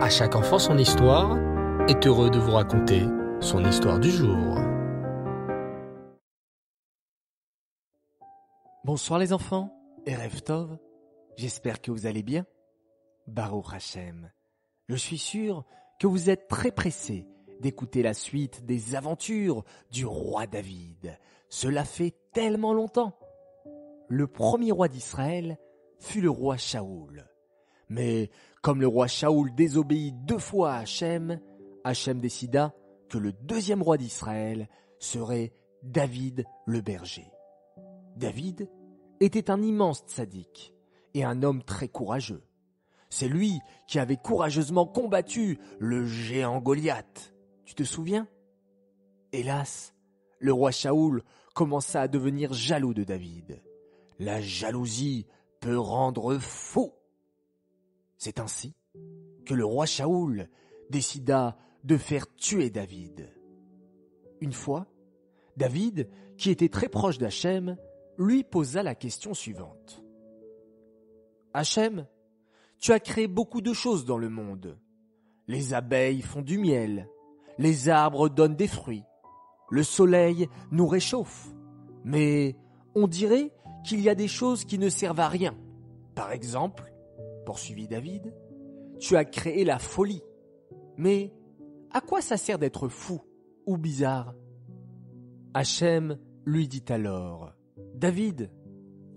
À chaque enfant son histoire est heureux de vous raconter son histoire du jour. Bonsoir les enfants, Erev Tov, j'espère que vous allez bien. Baruch Hashem, je suis sûr que vous êtes très pressés d'écouter la suite des aventures du roi David. Cela fait tellement longtemps. Le premier roi d'Israël fut le roi Shaoul. Mais comme le roi Shaoul désobéit 2 fois à Hachem, Hachem décida que le deuxième roi d'Israël serait David le berger. David était un immense tzaddik et un homme très courageux. C'est lui qui avait courageusement combattu le géant Goliath. Tu te souviens ? Hélas, le roi Shaoul commença à devenir jaloux de David. La jalousie peut rendre fou. C'est ainsi que le roi Shaoul décida de faire tuer David. Une fois, David, qui était très proche d'Hachem, lui posa la question suivante. « Hachem, tu as créé beaucoup de choses dans le monde. Les abeilles font du miel, les arbres donnent des fruits, le soleil nous réchauffe. Mais on dirait qu'il y a des choses qui ne servent à rien. Par exemple, poursuivit David, tu as créé la folie. Mais à quoi ça sert d'être fou ou bizarre ? Hachem lui dit alors, David,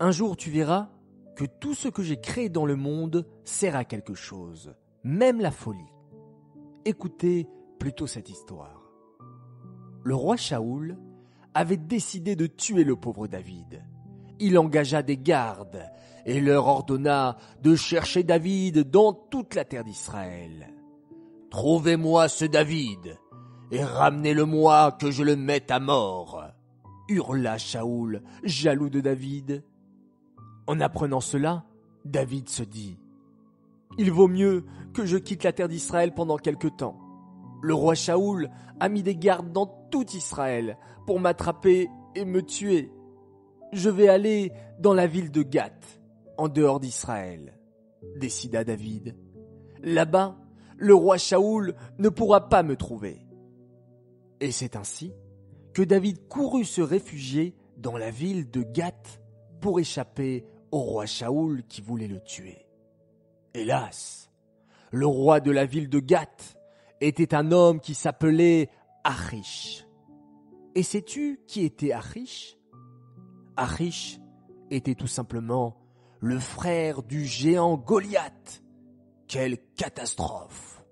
un jour tu verras que tout ce que j'ai créé dans le monde sert à quelque chose, même la folie. Écoutez plutôt cette histoire. Le roi Shaoul avait décidé de tuer le pauvre David. Il engagea des gardes et leur ordonna de chercher David dans toute la terre d'Israël. « Trouvez-moi ce David et ramenez-le-moi que je le mette à mort !» hurla Shaoul, jaloux de David. En apprenant cela, David se dit « Il vaut mieux que je quitte la terre d'Israël pendant quelque temps. Le roi Shaoul a mis des gardes dans tout Israël pour m'attraper et me tuer. Je vais aller dans la ville de Gath, en dehors d'Israël, décida David. Là-bas, le roi Shaoul ne pourra pas me trouver. Et c'est ainsi que David courut se réfugier dans la ville de Gath pour échapper au roi Shaoul qui voulait le tuer. Hélas, le roi de la ville de Gath était un homme qui s'appelait Achish. Et sais-tu qui était Achish ? Achish était tout simplement le frère du géant Goliath. Quelle catastrophe !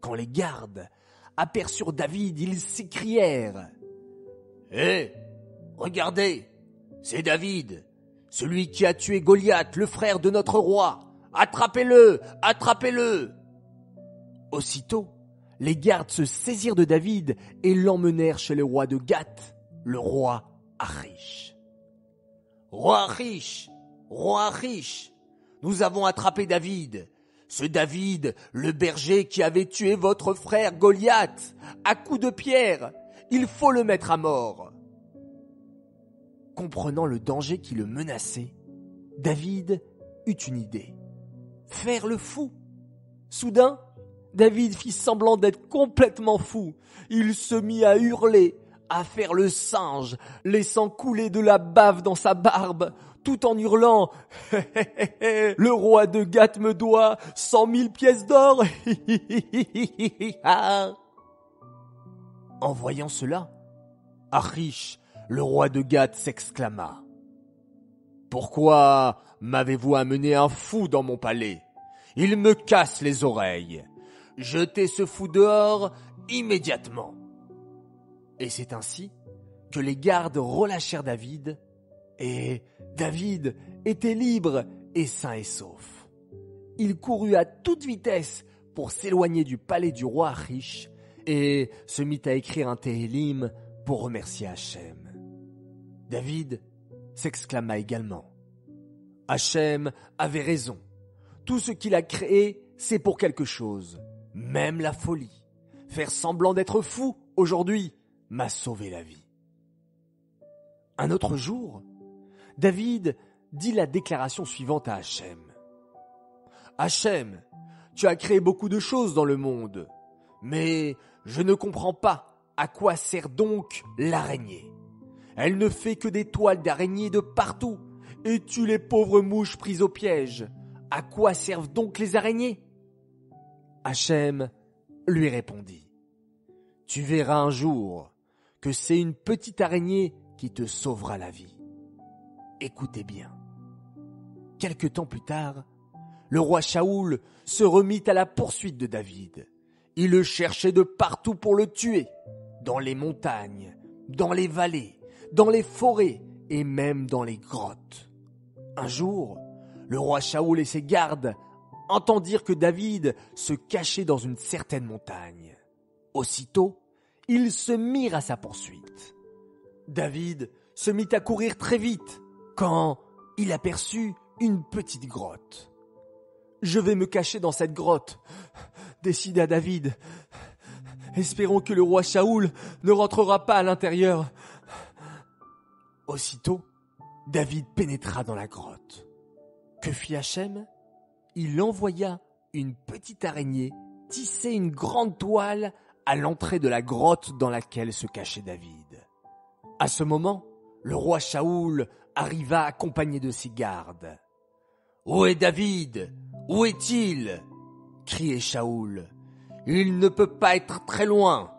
Quand les gardes aperçurent David, ils s'écrièrent « Hé, regardez, c'est David, celui qui a tué Goliath, le frère de notre roi. Attrapez-le, attrapez-le !» Aussitôt, les gardes se saisirent de David et l'emmenèrent chez le roi de Gath, le roi Achish. « Roi Achish, nous avons attrapé David, ce David, le berger qui avait tué votre frère Goliath, à coups de pierre, il faut le mettre à mort. » Comprenant le danger qui le menaçait, David eut une idée. Faire le fou. Soudain, David fit semblant d'être complètement fou. Il se mit à hurler, à faire le singe, laissant couler de la bave dans sa barbe, tout en hurlant « Le roi de Gath me doit 100 000 pièces d'or !» En voyant cela, Achish, le roi de Gath, s'exclama « Pourquoi m'avez-vous amené un fou dans mon palais ? Il me casse les oreilles. Jetez ce fou dehors immédiatement. » Et c'est ainsi que les gardes relâchèrent David, et David était libre et sain et sauf. Il courut à toute vitesse pour s'éloigner du palais du roi Achish et se mit à écrire un Téhélim pour remercier Hachem. David s'exclama également. Hachem avait raison. Tout ce qu'il a créé, c'est pour quelque chose, même la folie. Faire semblant d'être fou aujourd'hui m'a sauvé la vie. Un autre jour, David dit la déclaration suivante à Hachem. « Hachem, tu as créé beaucoup de choses dans le monde. Mais je ne comprends pas à quoi sert donc l'araignée. Elle ne fait que des toiles d'araignées de partout et tue les pauvres mouches prises au piège. À quoi servent donc les araignées ? Hachem lui répondit. Tu verras un jour que c'est une petite araignée qui te sauvera la vie. Écoutez bien. Quelque temps plus tard, le roi Shaoul se remit à la poursuite de David. Il le cherchait de partout pour le tuer, dans les montagnes, dans les vallées, dans les forêts et même dans les grottes. Un jour, le roi Shaoul et ses gardes entendirent que David se cachait dans une certaine montagne. Aussitôt, ils se mirent à sa poursuite. David se mit à courir très vite quand il aperçut une petite grotte. « Je vais me cacher dans cette grotte », décida David. « Espérons que le roi Shaoul ne rentrera pas à l'intérieur. » Aussitôt, David pénétra dans la grotte. Que fit Hachem ? Il envoya une petite araignée tisser une grande toile à l'entrée de la grotte dans laquelle se cachait David. À ce moment, le roi Shaoul arriva accompagné de ses gardes. « Où est David ? Où est-il » criait Shaoul. « Il ne peut pas être très loin. »«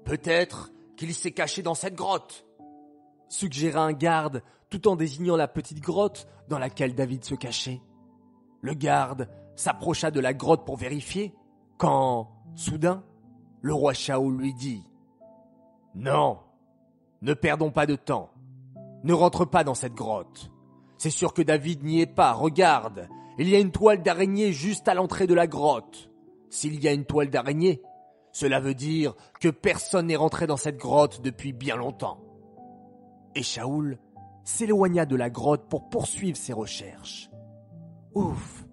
Peut-être qu'il s'est caché dans cette grotte » suggéra un garde tout en désignant la petite grotte dans laquelle David se cachait. Le garde s'approcha de la grotte pour vérifier, quand, soudain, le roi Shaoul lui dit « Non, ne perdons pas de temps. Ne rentre pas dans cette grotte. C'est sûr que David n'y est pas, regarde. Il y a une toile d'araignée juste à l'entrée de la grotte. S'il y a une toile d'araignée, cela veut dire que personne n'est rentré dans cette grotte depuis bien longtemps. » Et Shaoul s'éloigna de la grotte pour poursuivre ses recherches. Ouf,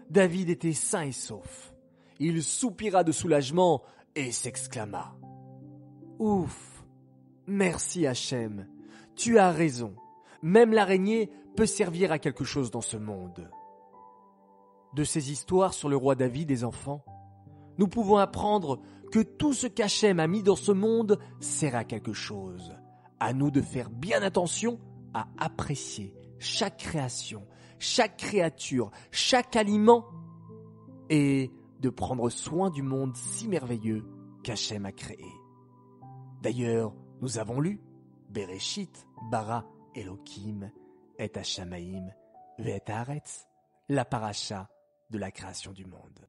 David était sain et sauf. Il soupira de soulagement et s'exclama. Ouf, merci Hachem, tu as raison. Même l'araignée peut servir à quelque chose dans ce monde. De ces histoires sur le roi David et enfants, nous pouvons apprendre que tout ce qu'Hachem a mis dans ce monde sert à quelque chose. À nous de faire bien attention à apprécier chaque création, chaque créature, chaque aliment et de prendre soin du monde si merveilleux qu'Hachem a créé. D'ailleurs, nous avons lu Bereshit, bara Elohim, et Hashamaim, ve'et haaretz, la paracha de la création du monde.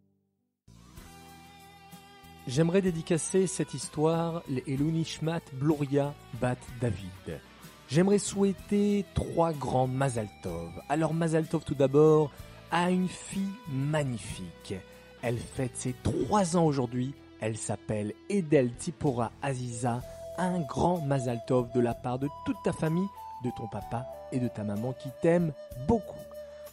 J'aimerais dédicacer cette histoire les Elou Nishmat Bloria Bat David. J'aimerais souhaiter 3 grands Mazal Tov. Alors Mazal Tov tout d'abord à une fille magnifique. Elle fête ses 3 ans aujourd'hui. Elle s'appelle Edel Tipora Aziza. Un grand Mazal Tov de la part de toute ta famille, de ton papa et de ta maman qui t'aiment beaucoup.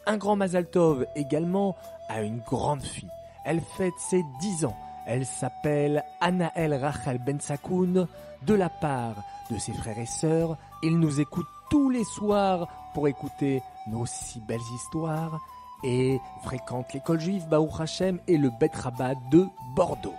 Un grand Mazal Tov également à une grande fille. Elle fête ses 10 ans. Elle s'appelle Anaël Rachel Ben-Sakoun, de la part de ses frères et sœurs. Ils nous écoutent tous les soirs pour écouter nos si belles histoires et fréquentent l'école juive Baruch Hashem et le Bet Rabbah de Bordeaux.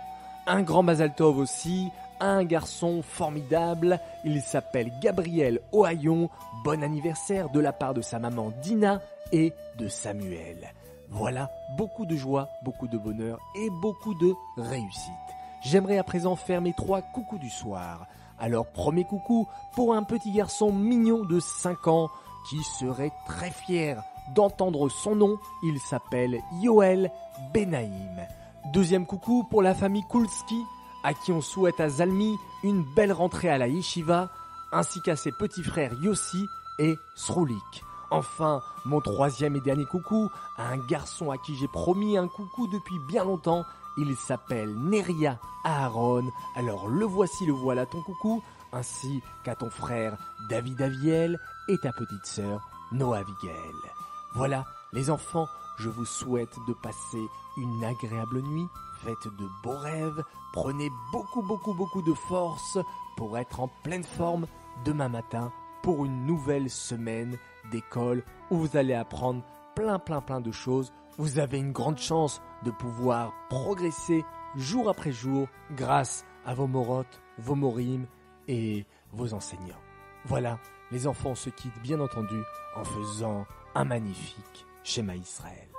Un grand Mazal Tov aussi, un garçon formidable. Il s'appelle Gabriel Ohayon. Bon anniversaire de la part de sa maman Dina et de Samuel. Voilà, beaucoup de joie, beaucoup de bonheur et beaucoup de réussite. J'aimerais à présent faire mes 3 coucous du soir. Alors, premier coucou pour un petit garçon mignon de 5 ans qui serait très fier d'entendre son nom. Il s'appelle Yoel Benaïm. Deuxième coucou pour la famille Kulski, à qui on souhaite à Zalmi une belle rentrée à la yeshiva, ainsi qu'à ses petits frères Yossi et Sroulik. Enfin, mon 3e et dernier coucou à un garçon à qui j'ai promis un coucou depuis bien longtemps. Il s'appelle Neria Aaron. Alors le voici, le voilà ton coucou, ainsi qu'à ton frère David Aviel et ta petite sœur Noah Abigail. Voilà, les enfants, je vous souhaite de passer une agréable nuit. Faites de beaux rêves. Prenez beaucoup de force pour être en pleine forme demain matin pour une nouvelle semaine d'école où vous allez apprendre plein de choses. Vous avez une grande chance de pouvoir progresser jour après jour grâce à vos morotes, vos morim et vos enseignants. Voilà, les enfants se quittent bien entendu en faisant un magnifique schéma Israël.